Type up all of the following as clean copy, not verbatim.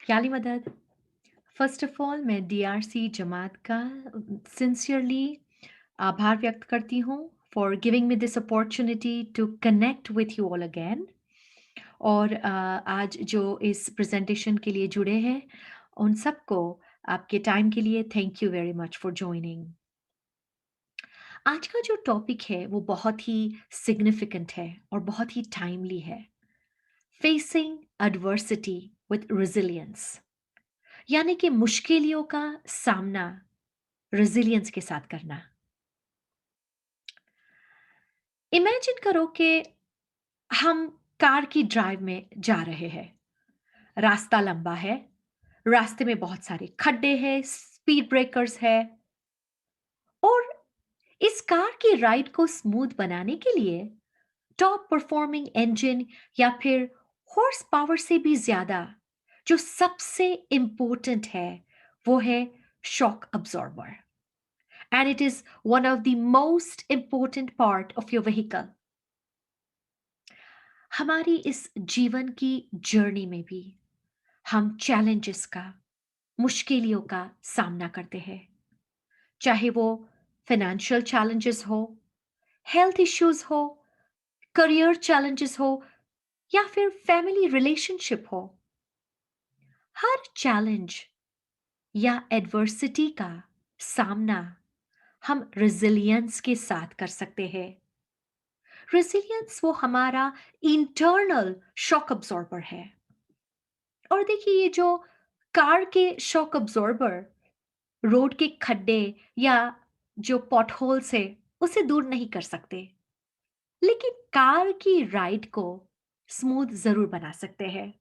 ख्याली मदद। First of all मैं DRC जमात का सिंसियरली आभार व्यक्त करती हूँ for giving me this opportunity to connect with you all again. और आज जो इस प्रेजेंटेशन के लिए जुड़े हैं उन सबको आपके टाइम के लिए thank you very much for joining. आज का जो टॉपिक है वो बहुत ही सिग्निफिकेंट है और बहुत ही टाइमली है। फेसिंग एडवर्सिटी विथ रेजिलियंस, यानी कि मुश्किलों का सामना रेजिलियंस के साथ करना। इमेजिन करो कि हम कार की ड्राइव में जा रहे हैं। रास्ता लंबा है, रास्ते में बहुत सारे खड्डे हैं, स्पीड ब्रेकर्स है, और इस कार की राइड को स्मूथ बनाने के लिए टॉप परफॉर्मिंग इंजन या फिर हॉर्स पावर से भी ज्यादा जो सबसे इंपॉर्टेंट है वो है shock अब्सॉर्बर। And it is one of the most important part of your vehicle. हमारी इस जीवन की जर्नी में भी हम चैलेंजेस का, मुश्किलों का सामना करते हैं। चाहे वो फाइनेंशियल चैलेंजेस हो, हेल्थ इश्यूज हो, करियर चैलेंजेस हो, या फिर फैमिली रिलेशनशिप हो। हर चैलेंज या एडवर्सिटी का सामना हम रेजिलियंस के साथ कर सकते हैं। रेजिलियंस वो हमारा इंटरनल शॉक अब्सॉर्बर है। और देखिए, ये जो कार के शॉक अब्सॉर्बर रोड के खड्डे या जो पॉटहोल्स है उसे दूर नहीं कर सकते, लेकिन कार की राइड को स्मूथ जरूर बना सकते हैं।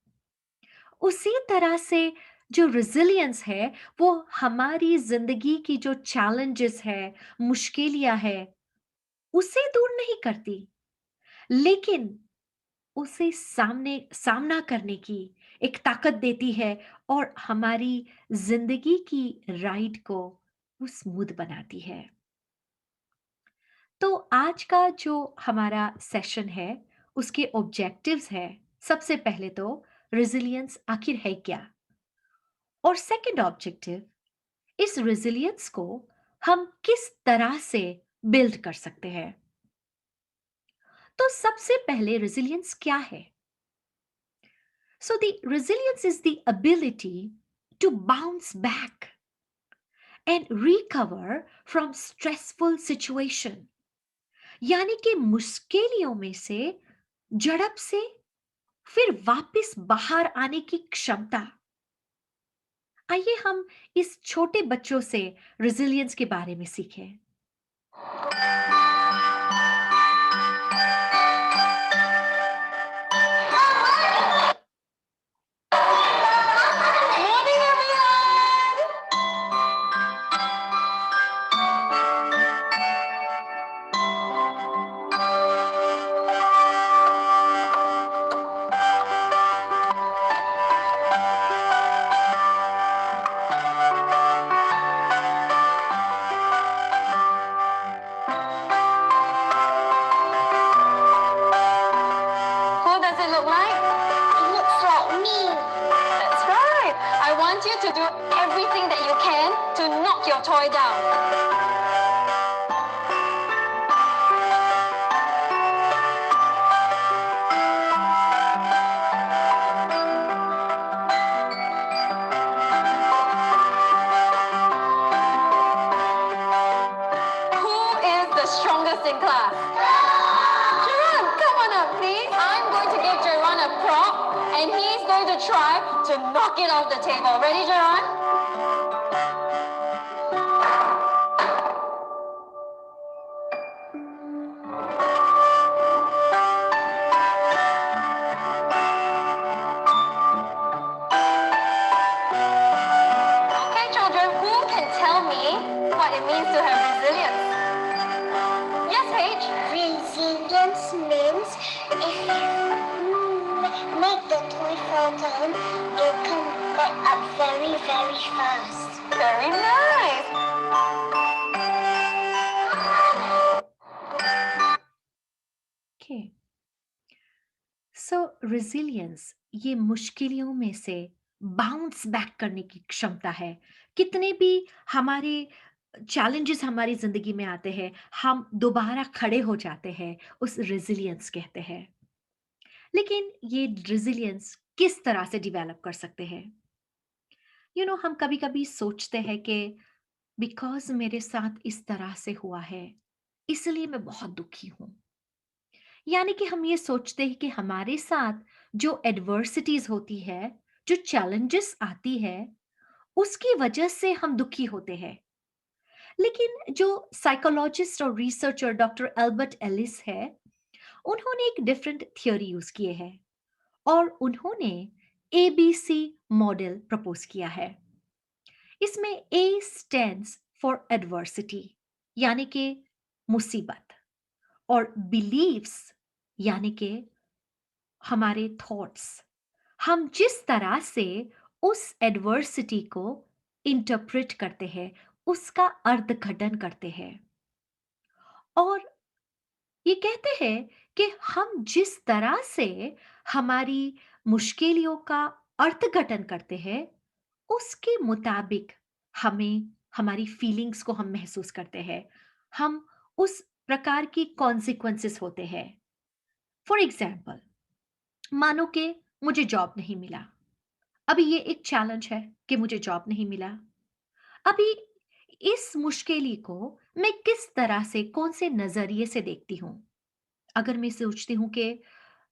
उसी तरह से जो रेजिलियंस है वो हमारी जिंदगी की जो चैलेंजेस है, मुश्किलियां है, उसे दूर नहीं करती, लेकिन उसे सामना करने की एक ताकत देती है और हमारी जिंदगी की राइड को वो स्मूथ बनाती है। तो आज का जो हमारा सेशन है उसके ऑब्जेक्टिव्स है, सबसे पहले तो रेजिलियंस आखिर है क्या, और सेकंड ऑब्जेक्टिव इस रेजिलियंस को हम किस तरह से बिल्ड कर सकते हैं। तो सबसे पहले रेजिलियंस क्या है? So, the resilience is the ability to bounce back and recover from stressful situation. यानी कि मुश्किलों में से झड़प से फिर वापस बाहर आने की क्षमता। आइए हम इस छोटे बच्चों से रेजिलियंस के बारे में सीखें। Morning, everyone! Who does it look like? It looks like me. That's right. I want you to do everything that you can to knock your toy down. Who is the strongest in class? Jaron, come on up, please. I'm going to give Jaron a prop, and he's going to try to knock it off the table. Ready, Jaron? Okay, children, who can tell me what it means to have resilience? Yes, Paige? Resilience means if you make the toy fall down, it can get up very, very fast. Very nice. Okay. So resilience ये मुश्किलों में से bounce back करने की क्षमता है। कितने भी हमारे चैलेंजेस हमारी ज़िंदगी में आते हैं, हम दोबारा खड़े हो जाते हैं, उस रेज़िलियंस कहते हैं। लेकिन ये रेज़िलियंस किस तरह से डेवलप कर सकते हैं? हम कभी-कभी सोचते हैं कि बिकॉज़ मेरे साथ इस तरह से हुआ है, इसलिए मैं बहुत दुखी हूँ। यानी कि हम ये सोचते हैं कि हमारे साथ जो एडवर्सिटीज़ होती है, जो चैलेंजेस आती है, उसकी वजह से हम दुखी होते हैं। लेकिन जो साइकोलॉजिस्ट और रिसर्चर डॉक्टर एल्बर्ट एलिस है, उन्होंने एक डिफरेंट थ्योरी यूज़ किए है और उन्होंने एबीसी मॉडल प्रपोज़ किया है। इसमें ए स्टैंड्स फॉर एडवर्सिटी यानी कि मुसीबत और बिलीव्स यानी कि हमारे थॉट्स, हम जिस तरह से उस एडवर्सिटी को इंटरप्रेट करते हैं, उसका अर्थघटन करते हैं। और ये कहते हैं कि हम जिस तरह से हमारी मुश्किलों का अर्थघटन करते हैं, उसके मुताबिक हमें हमारी फीलिंग्स को हम महसूस करते हैं। हम उस प्रकार की कॉन्सिक्वेंसेस होते हैं। फॉर एग्जाम्पल, मानो कि मुझे जॉब नहीं मिला। अभी ये एक चैलेंज है कि मुझे जॉब नहीं मिला। अभी इस मुश्किल को मैं किस तरह से, कौन से नज़रिए से देखती हूँ? अगर मैं सोचती हूँ कि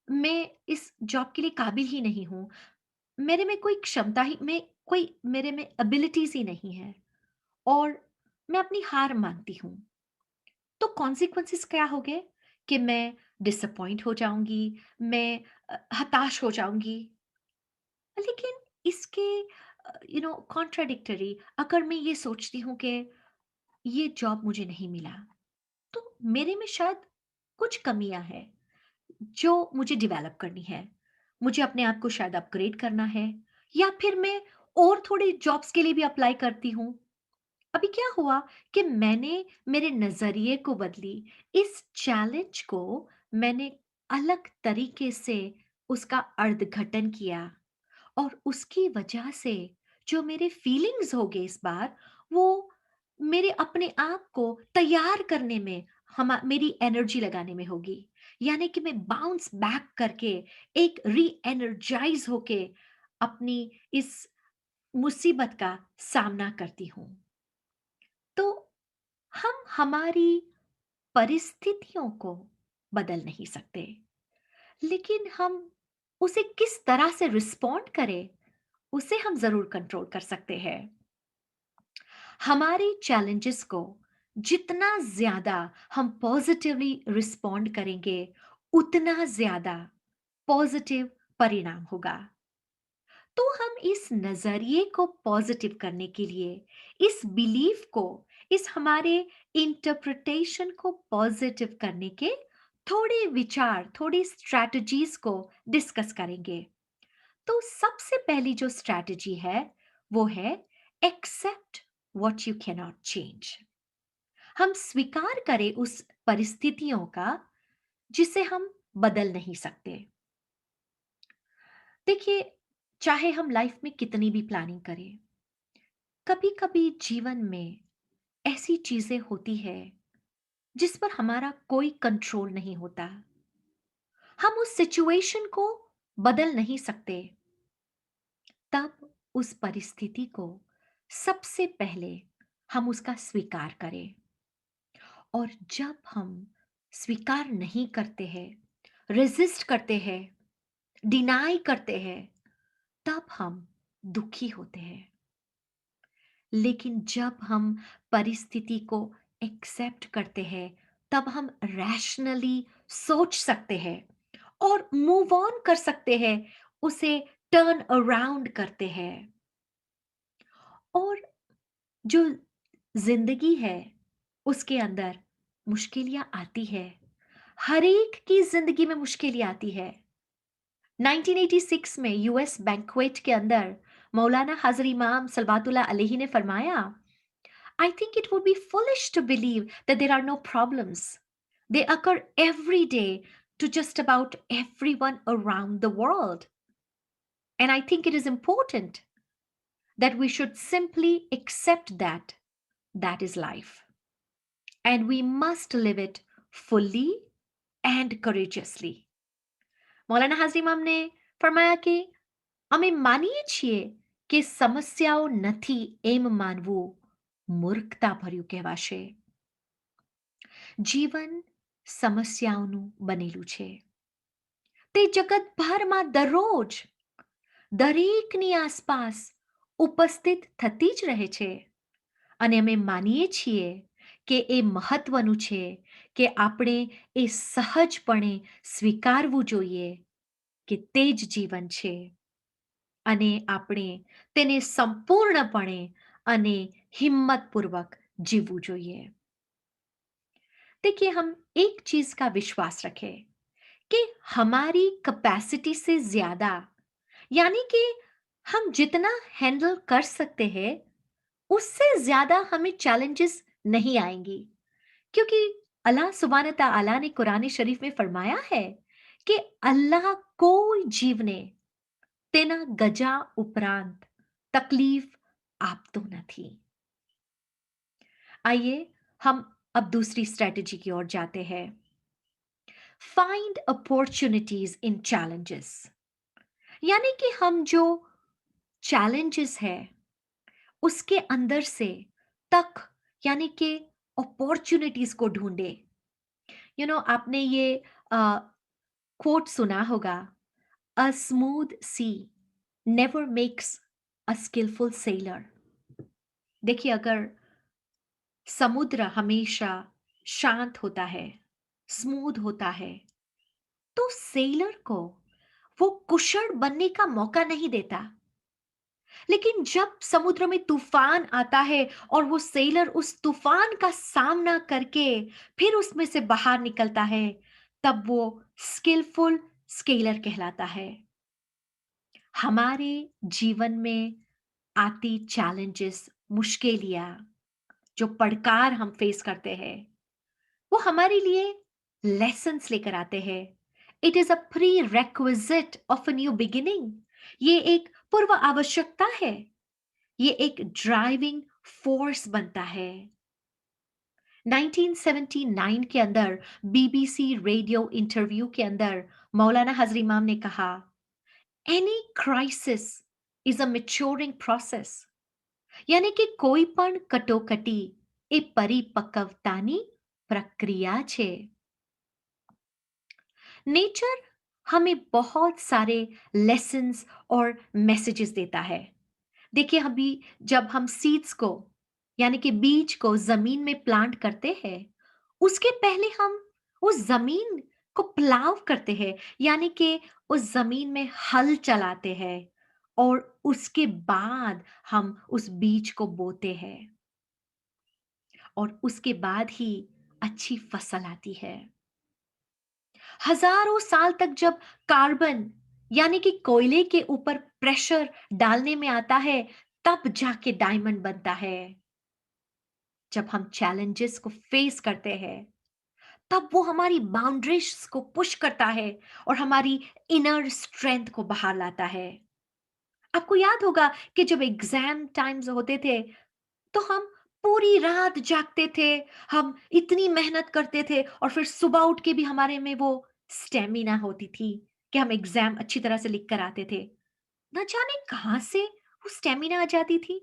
मैं इस जॉब के लिए काबिल ही नहीं हूँ, मेरे में कोई क्षमता ही मैं कोई मेरे में एबिलिटीज़ ही नहीं है और मैं अपनी हार मानती हूँ, तो कॉन्सिक्वेंसेस क्या होंगे कि मैं डिसअपॉइंट हो जाऊँगी, मैं हताश हो जाऊँगी। लेकिन इसके कॉन्ट्राडिक्टरी, अगर मैं ये सोचती हूँ कि ये जॉब मुझे नहीं मिला, तो मेरे में शायद कुछ कमियाँ हैं जो मुझे डेवलप करनी है। मुझे अपने आप को शायद अपग्रेड करना है या फिर मैं और थोड़ी जॉब्स के लिए भी अप्लाई करती हूँ। अभी क्या हुआ कि मैंने मेरे नज़रिए को बदली, इस चैलेंज को मैंने अलग तरीके से उसका अर्धघटन किया और उसकी वजह से जो मेरे फीलिंग्स हो गए इस बार, वो मेरे अपने आप को तैयार करने में, मेरी एनर्जी लगाने में होगी। यानी कि मैं बाउंस बैक करके एक री एनर्जाइज होके अपनी इस मुसीबत का सामना करती हूँ। तो हम हमारी परिस्थितियों को बदल नहीं सकते, लेकिन हम उसे किस तरह से रिस्पॉन्ड करें, उसे हम ज़रूर कंट्रोल कर सकते हैं। हमारे चैलेंजेस को जितना ज़्यादा हम पॉजिटिवली रिस्पॉन्ड करेंगे, उतना ज़्यादा पॉजिटिव परिणाम होगा। तो हम इस नज़रिए को पॉजिटिव करने के लिए, इस बिलीफ को, इस हमारे इंटरप्रिटेशन को पॉजिटिव करने के थोड़े विचार, थोड़ी स्ट्रैटेजीज को डिस्कस करेंगे। तो सबसे पहली जो स्ट्रैटेजी है, वो है accept what you can not change. हम स्वीकार करें उस परिस्थितियों का जिसे हम बदल नहीं सकते। देखिए, चाहे हम लाइफ में कितनी भी प्लानिंग करें, कभी कभी जीवन में ऐसी चीजें होती है जिस पर हमारा कोई कंट्रोल नहीं होता। हम उस सिचुएशन को बदल नहीं सकते। तब उस परिस्थिति को सबसे पहले हम उसका स्वीकार करें। और जब हम स्वीकार नहीं करते हैं, रेजिस्ट करते हैं, डिनाई करते हैं, तब हम दुखी होते हैं। लेकिन जब हम परिस्थिति को एक्सेप्ट करते हैं, तब हम रैशनली सोच सकते हैं और मूव ऑन कर सकते हैं, उसे टर्न अराउंड करते हैं। और जो जिंदगी है, उसके अंदर मुश्किलियां आती है। हर एक की जिंदगी में मुश्किलें आती है। 1986 में यूएस बैंक्वेट के अंदर मौलाना हजर इमाम सलवातुल्लाह अलैहि ने फरमाया, I think it would be foolish to believe that there are no problems. They occur every day to just about everyone around the world. And I think it is important that we should simply accept that that is life. And we must live it fully and courageously. Maulana હાઝરી ઇમામ ને ફરમાયા કે અમે માનીએ છીએ કે સમસ્યાઓ નથી એમ માનવું મૂર્ખતા ભર્યું કહેવાશે. જીવન સમસ્યાઓનું બનેલું છે. તે જગતભરમાં દરરોજ દરેકની આસપાસ ઉપસ્થિત થતી જ રહે છે. અને અમે માનીએ છીએ કે એ મહત્વનું છે કે આપણે એ સહજપણે સ્વીકારવું જોઈએ કે તે જ જીવન છે અને આપણે તેને સંપૂર્ણપણે અને हिम्मतपूर्वक जीवવું જોઈએ. देखिए, हम एक चीज का विश्वास रखें कि हमारी कैपेसिटी से ज्यादा, यानी कि हम जितना हैंडल कर सकते हैं उससे ज्यादा हमें चैलेंजेस नहीं आएंगी, क्योंकि अल्लाह सुब्हान तआला ने कुरान शरीफ में फरमाया है कि अल्लाह કોઈ જીવને તેના ગજા ઉપરાંત તકલીફ આપતો નથી. आइए हम अब दूसरी स्ट्रेटेजी की ओर जाते हैं. फाइंड अपॉर्चुनिटीज इन चैलेंजेस, यानी कि हम जो चैलेंजेस है उसके अंदर से तक, यानी कि अपॉर्चुनिटीज को ढूंढे. आपने ये कोट सुना होगा, a smooth sea never makes a skillful sailor. देखिए, अगर समुद्र हमेशा शांत होता है, स्मूथ होता है, तो सेलर को वो कुशल बनने का मौका नहीं देता. लेकिन जब समुद्र में तूफान आता है और वो सेलर उस तूफान का सामना करके फिर उसमें से बाहर निकलता है, तब वो स्किलफुल स्केलर कहलाता है. हमारे जीवन में आती चैलेंजेस, मुश्किलियां, जो पड़कार हम फेस करते हैं, वो हमारे लिए लेसन्स लेकर आते हैं. It is a pre requisite of a new beginning. ये एक पूर्व आवश्यकता है. ये एक ड्राइविंग फोर्स बनता है. 1979 के अंदर बीबीसी रेडियो इंटरव्यू के अंदर मौलाना हजरी इमाम ने कहा, any crisis is a maturing process. यानी कि कोई पण कटोकटी એ પરિપક્વતાની प्रक्रिया छे. नेचर हमें बहुत सारे लेसन्स और मैसेजेस देता है. देखिए, अभी जब हम सीड्स को, यानी कि बीज को जमीन में प्लांट करते हैं, उसके पहले हम उस जमीन को प्लाव करते हैं, यानी कि उस जमीन में हल चलाते हैं और उसके बाद हम उस बीज को बोते हैं और उसके बाद ही अच्छी फसल आती है. हजारों साल तक जब कार्बन, यानी कि कोयले के ऊपर प्रेशर डालने में आता है, तब जाके डायमंड बनता है. जब हम चैलेंजेस को फेस करते हैं, तब वो हमारी बाउंड्रीज को पुश करता है और हमारी इनर स्ट्रेंथ को बाहर लाता है. आपको याद होगा कि जब एग्जाम टाइम्स होते थे, तो हम पूरी रात जागते थे, हम इतनी मेहनत करते थे और फिर सुबह उठ के भी हमारे में वो स्टेमिना होती थी कि हम एग्जाम अच्छी तरह से लिख कर आते थे. न जाने कहां से वो स्टेमिना आ जाती थी.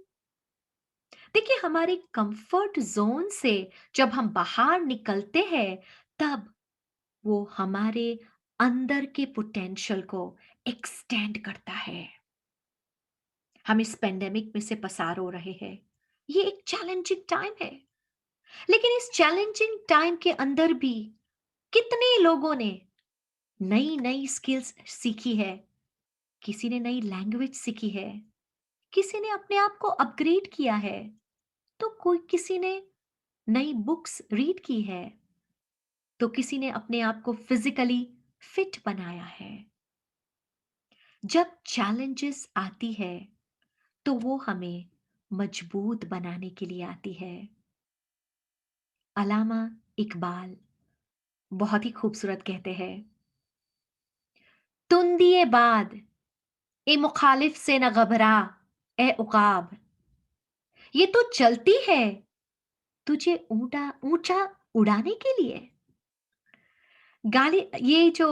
देखिए, हमारे कंफर्ट जोन से जब हम बाहर निकलते हैं, तब वो हमारे अंदर के पोटेंशियल को एक्सटेंड करता है. हम इस पेंडेमिक में से पसार हो रहे हैं. ये एक चैलेंजिंग टाइम है, लेकिन इस चैलेंजिंग टाइम के अंदर भी कितने लोगों ने नई नई स्किल्स सीखी है. किसी ने नई लैंग्वेज सीखी है, किसी ने अपने आप को अपग्रेड किया है, तो कोई किसी ने नई बुक्स रीड की है, तो किसी ने अपने आप को फिजिकली फिट बनाया है. जब चैलेंजेस आती है तो वो हमें मजबूत बनाने के लिए आती है. अलामा इकबाल बहुत ही खूबसूरत कहते हैं, तुंदिए बाद ए मुखालिफ से न घबरा, ए उकाब, ये तो चलती है तुझे ऊंटा ऊंचा उड़ाने के लिए। गाली ये जो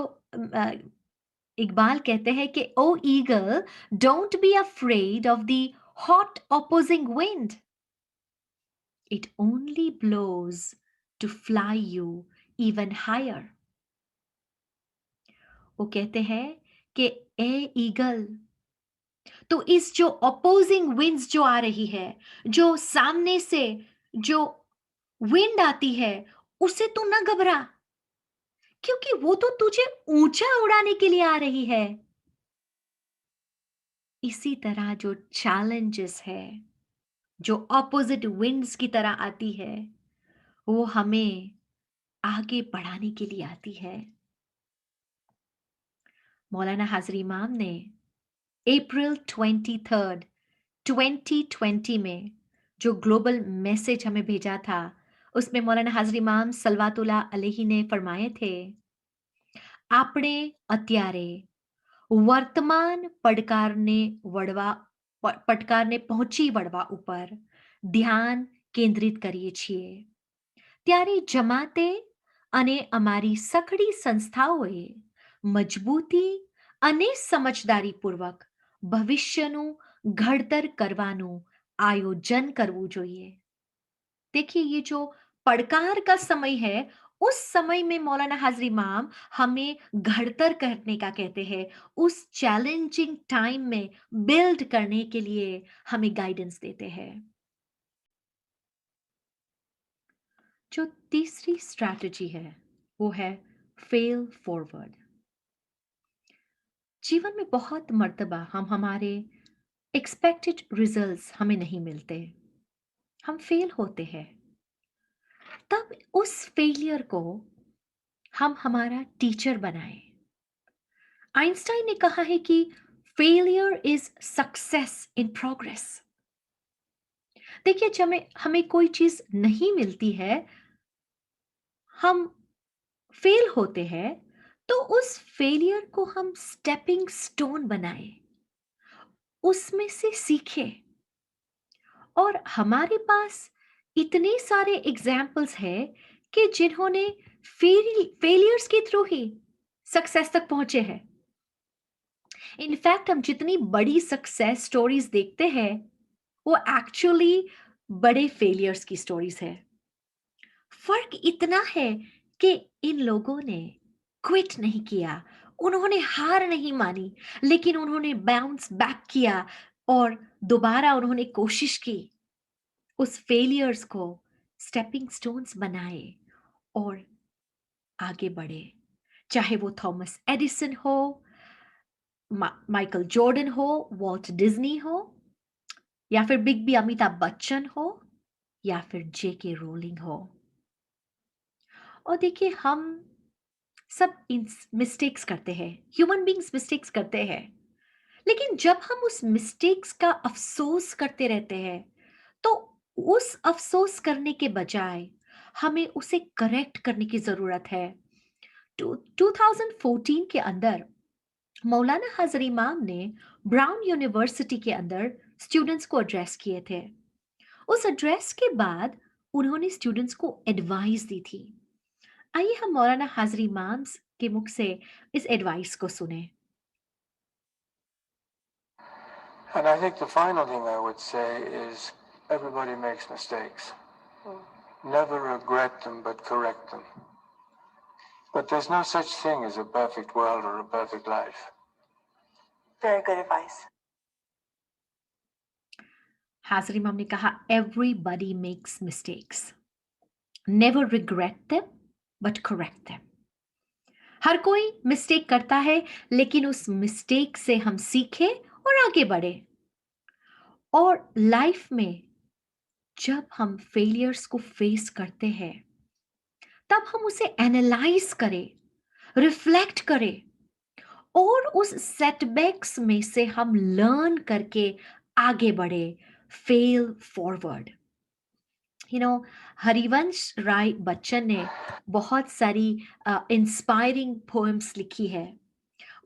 इकबाल कहते हैं कि O eagle, don't be afraid of the hot opposing wind, it only blows to fly you even higher. वो कहते हैं कि ए ईगल, तो इस जो अपोजिंग विंड्स जो आ रही है, जो सामने से जो विंड आती है, उससे तू ना घबरा, क्योंकि वो तो तुझे ऊंचा उड़ाने के लिए आ रही है। इसी तरह जो चैलेंजेस है, जो ऑपोजिट विंड्स की तरह आती है, वो हमें आगे बढ़ाने के लिए आती है। मौलाना हाजरी इमाम ने अप्रैल 23 2020 में जो ग्लोबल मैसेज हमें भेजा था, उसमें मौलाना हाजरी इमाम सलवातुल्लाह अलैहि ने फरमाए थे, આપણે અત્યારે વર્તમાન પડકારને પહોંચી વળવા ઉપર ધ્યાન કેન્દ્રિત કરીએ છીએ, ત્યારે જમાતે અને અમારી સઘળી સંસ્થાઓએ મજબૂતી અને સમજદારીપૂર્વક ભવિષ્યનું ઘડતર કરવાનું आयोजन करવું જોઈએ। देखिए ये जो पड़कार का समय है, उस समय में मौलाना हाजरी इमाम हमें घड़तर करने का कहते हैं, उस चैलेंजिंग टाइम में बिल्ड करने के लिए हमें गाइडेंस देते हैं। जो तीसरी स्ट्रैटेजी है वो है फेल फॉरवर्ड। जीवन में बहुत मर्तबा हम हमारे एक्सपेक्टेड रिजल्ट्स हमें नहीं मिलते, हम फेल होते हैं। तब उस फेलियर को हम हमारा टीचर बनाएं। आइंस्टाइन ने कहा है कि failure is success in progress. देखिए जब हमें हमें कोई चीज नहीं मिलती है, हम फेल होते हैं, तो उस फेलियर को हम स्टेपिंग स्टोन बनाएं, उसमें से सीखें। और हमारे पास इतने सारे एग्जाम्पल्स हैं कि जिन्होंने फेलियर्स के थ्रू ही सक्सेस तक पहुंचे हैं। इनफैक्ट हम जितनी बड़ी सक्सेस स्टोरीज देखते हैं, वो एक्चुअली बड़े फेलियर्स की स्टोरीज है। फर्क इतना है कि इन लोगों ने क्विट नहीं किया, उन्होंने हार नहीं मानी, लेकिन उन्होंने बाउंस बैक किया और दोबारा उन्होंने कोशिश की, उस फेलियर्स को स्टेपिंग स्टोन्स बनाए और आगे बढ़े। चाहे वो थॉमस एडिसन हो, माइकल जॉर्डन हो, वॉल्ट डिज्नी हो, या फिर बिग बी अमिताभ बच्चन हो, या फिर जेके रोलिंग हो। और देखिए हम सब मिस्टेक्स करते हैं, ह्यूमन बींग्स मिस्टेक्स करते हैं, लेकिन जब हम उस मिस्टेक्स का अफसोस करते रहते हैं, तो उस अफसोस करने के बजाय हमें उसे करेक्ट करने की जरूरत है। 2014 के अंदर मौलाना हजरी इमाम ने ब्राउन यूनिवर्सिटी के अंदर स्टूडेंट्स को एड्रेस किए थे। उस एड्रेस के बाद उन्होंने स्टूडेंट्स को एडवाइस दी थी। आइए हम मौलाना हाजरी इमाम के मुख से इस एडवाइस को सुने। And I think the final thing I would say is everybody makes mistakes. Never regret them, but correct them. But there's no such thing as a perfect world or a perfect life. Very good advice. हाजरी इमाम ने कहा, everybody makes mistakes, never regret them but correct them. हर कोई mistake करता है, लेकिन उस मिस्टेक से हम सीखे और आगे बढ़े। और लाइफ में जब हम फेलियर्स को फेस करते हैं, तब हम उसे एनालाइज करें, रिफ्लेक्ट करें, और उस सेटबैक्स में से हम लर्न करके आगे बढ़े, फेल फॉरवर्ड। हरिवंश राय बच्चन ने बहुत सारी इंस्पायरिंग पोएम्स लिखी है।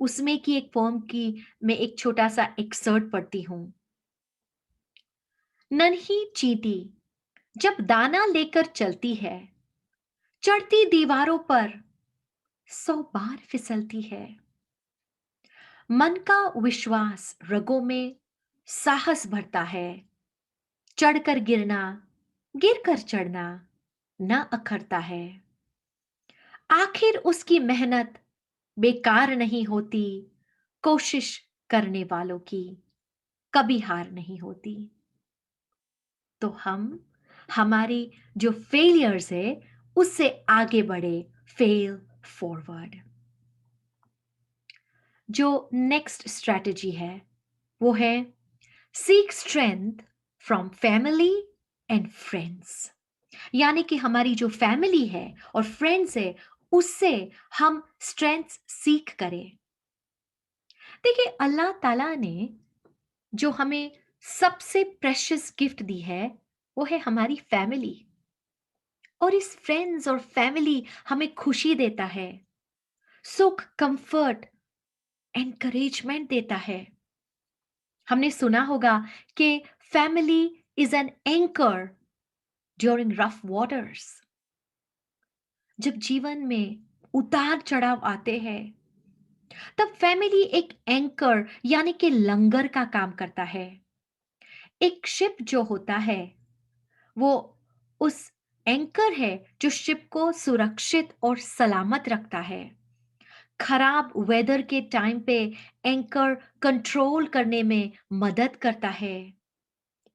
उसमें की एक पोएम की मैं एक छोटा-सा एक्सर्ट पढ़ती हूँ। नन्ही चींटी जब दाना लेकर चलती है, चढ़ती दीवारों पर 100 बार फिसलती है। मन का विश्वास रगों में साहस भरता है। चढ़कर गिरना, गिरकर चढ़ना न अखरता है। आखिर उसकी मेहनत बेकार नहीं होती, कोशिश करने वालों की कभी हार नहीं होती। तो हम हमारी जो फेलियर्स है उससे आगे बढ़े, फेल फॉरवर्ड। जो नेक्स्ट स्ट्रेटजी है वो है seek strength from family and friends. यानी कि हमारी जो फैमिली है और फ्रेंड्स है उससे हम स्ट्रेंथ सीख करें। देखिए अल्लाह ताला ने जो हमें सबसे प्रेशियस गिफ्ट दी है वो है हमारी फैमिली। और इस फ्रेंड्स और फैमिली हमें खुशी देता है, सुख, कंफर्ट, एनकरेजमेंट देता है। हमने सुना होगा कि family is an anchor during rough waters. जब जीवन में उतार चढ़ाव आते हैं तब फैमिली एक एंकर यानी कि लंगर का काम करता है। एक शिप जो होता है वो उस एंकर है जो शिप को सुरक्षित और सलामत रखता है। खराब वेदर के टाइम पे एंकर कंट्रोल करने में मदद करता है।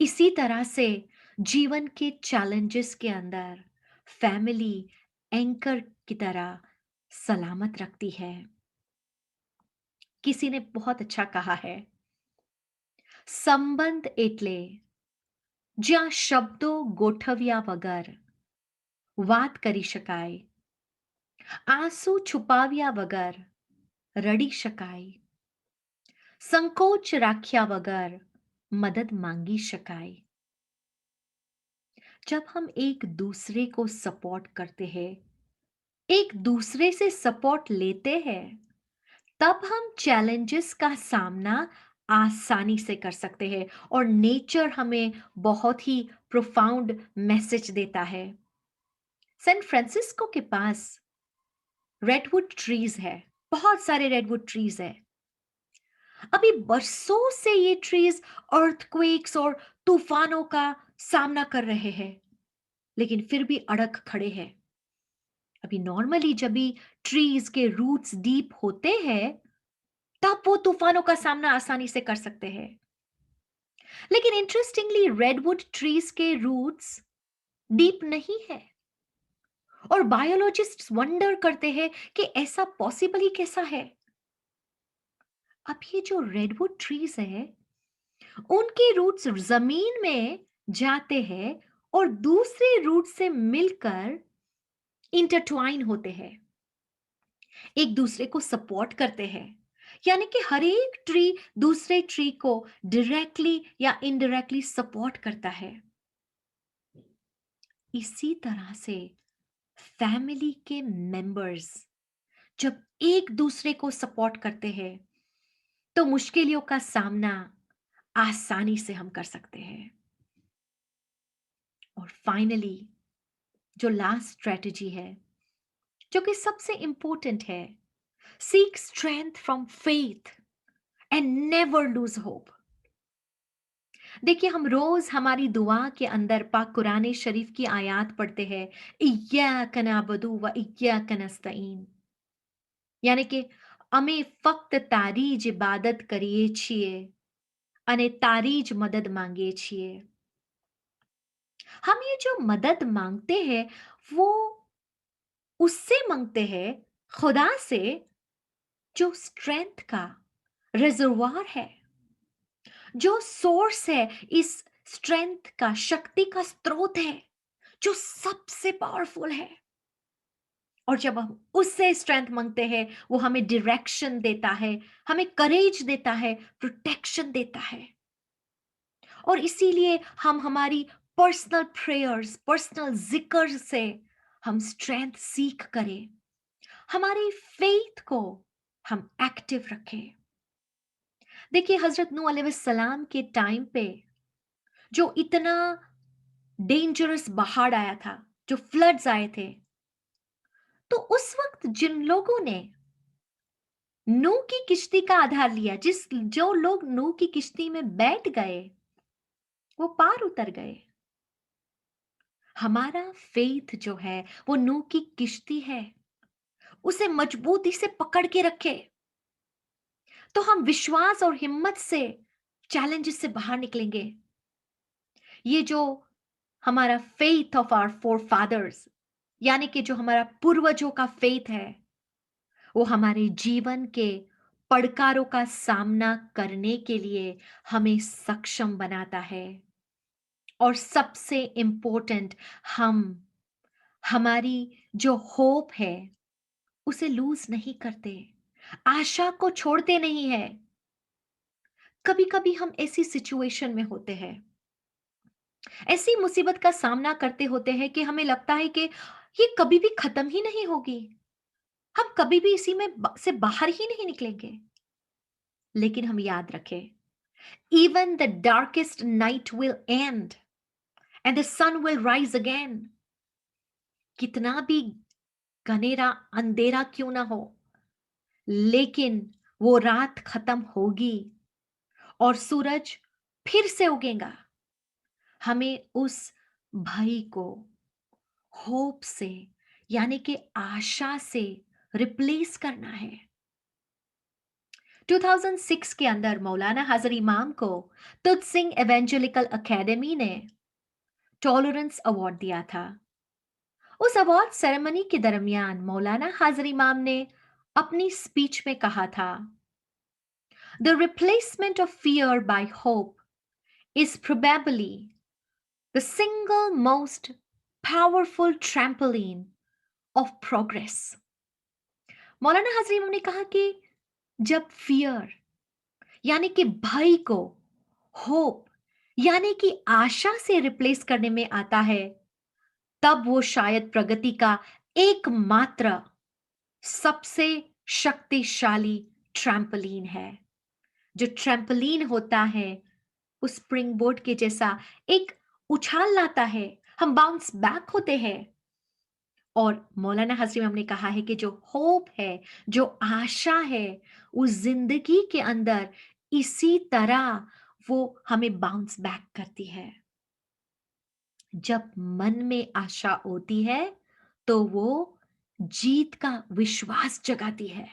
इसी तरह से जीवन के चैलेंजेस के अंदर फैमिली एंकर की तरह सलामत रखती है। किसी ने बहुत अच्छा कहा है, संबंध एटले જ્યાં શબ્દો ગોઠવ્યા વગર વાત કરી શકાય, આંસુ છુપાવ્યા વગર રડી શકાય, સંકોચ રાખ્યા વગર મદદ માંગી શકાય। जब हम एक दूसरे को सपोर्ट करते हैं, एक दूसरे से सपोर्ट लेते हैं, तब हम चैलेंजेस का सामना आसानी से कर सकते हैं। और नेचर हमें बहुत ही प्रोफाउंड मैसेज देता है। सैन फ्रांसिस्को के पास रेडवुड ट्रीज है, बहुत सारे रेडवुड ट्रीज है। अभी बरसों से ये ट्रीज अर्थक्वेक्स और तूफानों का सामना कर रहे हैं, लेकिन फिर भी अड़क खड़े हैं। अभी नॉर्मली जब भी ट्रीज के रूट्स डीप होते हैं तब वो तूफानों का सामना आसानी से कर सकते हैं। लेकिन इंटरेस्टिंगली रेडवुड ट्रीज के रूट्स डीप नहीं है। और बायोलॉजिस्ट्स वंडर करते हैं कि ऐसा पॉसिबल ही कैसा है। अब ये जो रेडवुड ट्रीज है उनके रूट्स जमीन में जाते हैं और दूसरे रूट से मिलकर इंटरट्वाइन होते हैं, एक दूसरे को सपोर्ट करते हैं। यानी कि हर एक ट्री दूसरे ट्री को डायरेक्टली या इनडायरेक्टली सपोर्ट करता है। इसी तरह से फैमिली के मेंबर्स जब एक दूसरे को सपोर्ट करते हैं तो मुश्किलों का सामना आसानी से हम कर सकते हैं। और फाइनली जो लास्ट स्ट्रेटजी है जो कि सबसे इंपॉर्टेंट है, seek strength from faith and never lose hope. देखिए हम रोज हमारी दुआ के अंदर पाक कुरान शरीफ की आयत पढ़ते हैं, इय्याक नअबुदु व इय्याक नस्तईन। यानी कि અમે ફક્ત તારી જ ઇબાદત કરીએ છીએ અને તારી જ મદદ માંગીએ છીએ। हम ये जो मदद मांगते हैं वो उससे मांगते हैं, खुदा से, जो स्ट्रेंथ का रिजर्वायर है, जो सोर्स है इस स्ट्रेंथ का, शक्ति का स्रोत है, जो सबसे पावरफुल है। और जब हम उससे स्ट्रेंथ मांगते हैं वो हमें डायरेक्शन देता है, हमें करेज देता है, प्रोटेक्शन देता है। और इसीलिए हम हमारी पर्सनल प्रेयर्स, पर्सनल जिक्र से हम स्ट्रेंथ सीख करें, हमारी फेथ को हम एक्टिव रखें। देखिए हजरत नूह अलैहिस्सलाम के टाइम पे जो इतना डेंजरस बाढ़ आया था, जो फ्लड्स आए थे, तो उस वक्त जिन लोगों ने नूह की किश्ती का आधार लिया, जो लोग नूह की किश्ती में बैठ गए, वो पार उतर गए। हमारा फेथ जो है वो नूह की किश्ती है, उसे मजबूती से पकड़ के रखे तो हम विश्वास और हिम्मत से चैलेंजेस से बाहर निकलेंगे। ये जो हमारा faith of our forefathers, यानी कि जो हमारा पूर्वजों का फेथ है, वो हमारे जीवन के पड़कारों का सामना करने के लिए हमें सक्षम बनाता है। और सबसे इंपॉर्टेंट, हम हमारी जो होप है उसे लूज नहीं करते, आशा को छोड़ते नहीं है। कभी कभी हम ऐसी सिचुएशन में होते हैं, ऐसी मुसीबत का सामना करते होते हैं कि हमें लगता है कि ये कभी भी खत्म ही नहीं होगी, हम कभी भी इसी में से बाहर ही नहीं निकलेंगे। लेकिन हम याद रखें, even the darkest night will end and the sun will rise again. कितना भी घनेरा अंधेरा क्यों ना हो, लेकिन वो रात खत्म होगी और सूरज फिर से उगेगा। हमें उस भय को होप से, यानी कि आशा से रिप्लेस करना है। 2006 के अंदर मौलाना हजर इमाम को तुत सिंह एवेंजेलिकल एकेडमी ने टॉलरेंस अवार्ड दिया था। उस अवार्ड सेरेमनी के दरमियान मौलाना हाजिर इमाम ने अपनी स्पीच में कहा था, the replacement of fear by hope is probably the single most powerful trampoline of progress। मौलाना हाजिर इमाम ने कहा कि जब फियर यानी कि भय को होप यानी कि आशा से रिप्लेस करने में आता है, तब वो शायद प्रगति का एकमात्र सबसे शक्तिशाली ट्रैम्पोलिन है। जो ट्रैम्पोलिन होता है वो स्प्रिंग बोर्ड के जैसा एक उछाल लाता है, हम बाउंस बैक होते हैं। और मौलाना हजरी इमाम ने कहा है कि जो होप है, जो आशा है, उस जिंदगी के अंदर इसी तरह वो हमें बाउंस बैक करती है। जब मन में आशा होती है तो वो जीत का विश्वास जगाती है।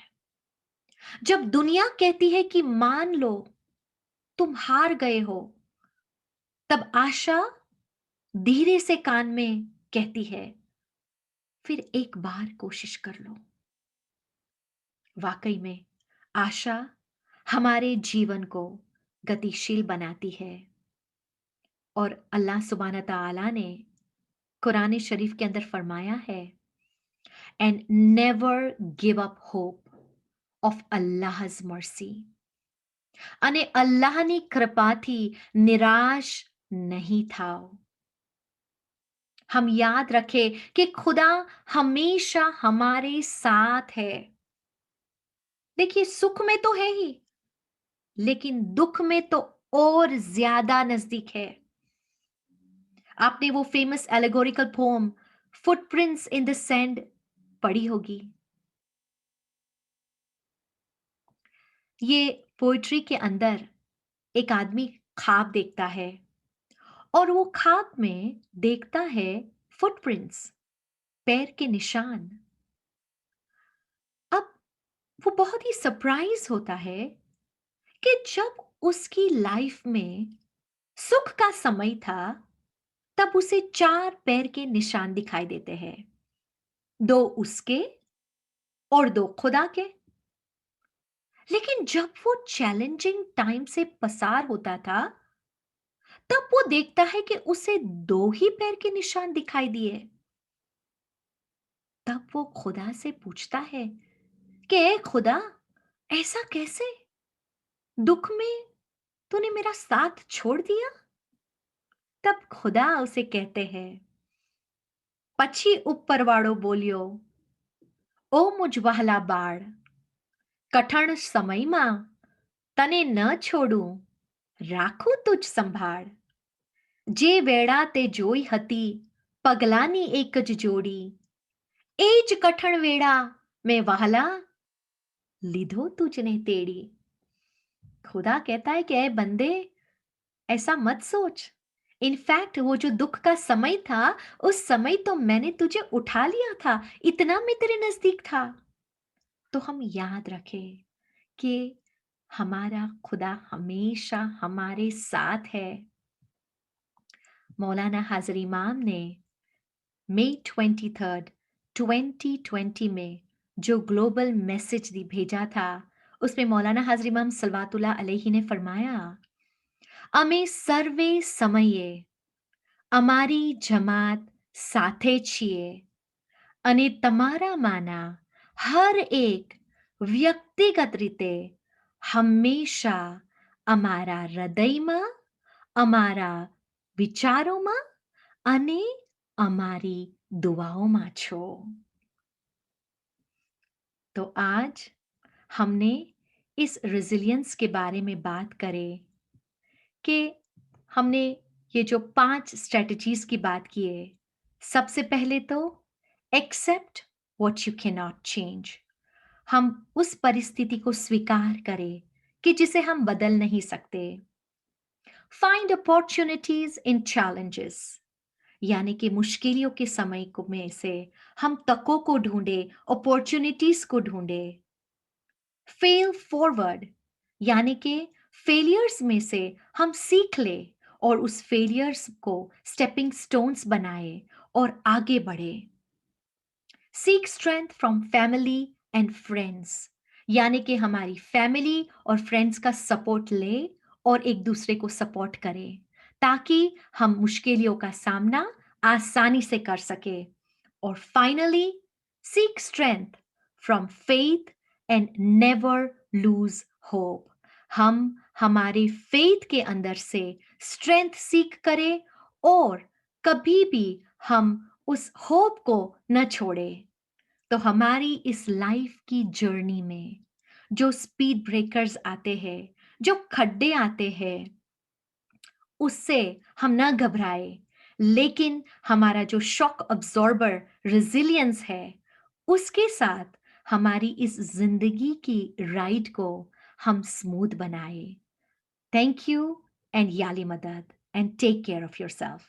जब दुनिया कहती है कि मान लो तुम हार गए हो, तब आशा धीरे से कान में कहती है, फिर एक बार कोशिश कर लो। वाकई में आशा हमारे जीवन को गतिशील बनाती है। और अल्लाह सुब्हाना ताला ने कुरान शरीफ के अंदर फरमाया है, and never give up hope of Allah's mercy. અને અલ્લાહની કૃપાથી નિરાશ नहीं था। हम याद रखें कि खुदा हमेशा हमारे साथ है। देखिए सुख में तो है ही, लेकिन दुख में तो और ज्यादा नजदीक है। आपने वो famous allegorical poem footprints in the sand पढ़ी होगी। ये पोइट्री के अंदर एक आदमी ख्वाब देखता है और वो ख्वाब में देखता है फुटप्रिंट्स, पैर के निशान। अब वो बहुत ही सरप्राइज होता है कि जब उसकी लाइफ में सुख का समय था, तब उसे 4 पैर के निशान दिखाई देते हैं, 2 उसके और 2 खुदा के। लेकिन जब वो चैलेंजिंग टाइम से पसार होता था, तब वो देखता है कि उसे 2 ही पैर के निशान दिखाई दिए। तब वो खुदा से पूछता है कि ए खुदा, ऐसा कैसे? दुख में तूने मेरा साथ छोड़ दिया? तब खुदा उसे कहते हैं, પછી ઉપરવાળો બોલ્યો, ઓ મુજ વહાલા બાળ, કઠણ સમયમાં તને ન છોડું, રાખું તુજ સંભાળ. જે વેળા તે જોઈ હતી પગલાંની એક જ જોડી, એ જ કઠણ વેળા મેં વહાલા લીધो तुझने तेड़ी. खुदा कहता है कि ऐ बंदे, ऐसा मत सोच. इनफैक्ट वो जो दुख का समय था, उस समय तो मैंने तुझे उठा लिया था, इतना मैं तेरे नजदीक था. तो हम याद रखें कि हमारा खुदा हमेशा हमारे साथ है. मौलाना हाजिर इमाम ने मई 23 2020 में जो ग्लोबल मैसेज भेजा था, उसमें मौलाना हाजिर इमाम सलवातुल्लाह अलैहि ने फरमाया, અમે સર્વે સમયે અમારી જમાત સાથે છીએ અને તમારામાંના હર એક વ્યક્તિગત રીતે હંમેશા અમારા હૃદયમાં, અમારા વિચારોમાં અને અમારી दुआओं છો. तो आज हमने इस रेजिलियंस के बारे में बात करें कि हमने ये जो 5 स्ट्रैटेजीज की बात की है. सबसे पहले तो accept what you can not change. हम उस परिस्थिति को स्वीकार करें कि जिसे हम बदल नहीं सकते. फाइंड अपॉर्चुनिटीज इन चैलेंजेस, यानी कि मुश्किलों के समय को में से हम तकों को ढूंढे, अपॉर्चुनिटीज को ढूंढे. फेल फॉरवर्ड, यानी कि फेलियर्स में से हम सीख ले और उस फेलियर्स को स्टेपिंग स्टोन्स बनाए और आगे बढ़े. Seek strength from family and friends, यानी कि हमारी फैमिली और फ्रेंड्स का सपोर्ट ले और एक दूसरे को सपोर्ट करें ताकि हम मुश्किलों का सामना आसानी से कर सके. और finally seek strength from faith and never lose hope. हम हमारे फेथ के अंदर से स्ट्रेंथ सीख करें और कभी भी हम उस होप को न छोड़े. तो हमारी इस लाइफ की जर्नी में जो स्पीड ब्रेकर्स आते हैं, जो खड्डे आते हैं, उससे हम ना घबराए, लेकिन हमारा जो शॉक अब्सॉर्बर रेजिलियंस है, उसके साथ हमारी इस जिंदगी की राइड को हम स्मूथ बनाए. थैंक यू एंड याली मदद and take care of yourself.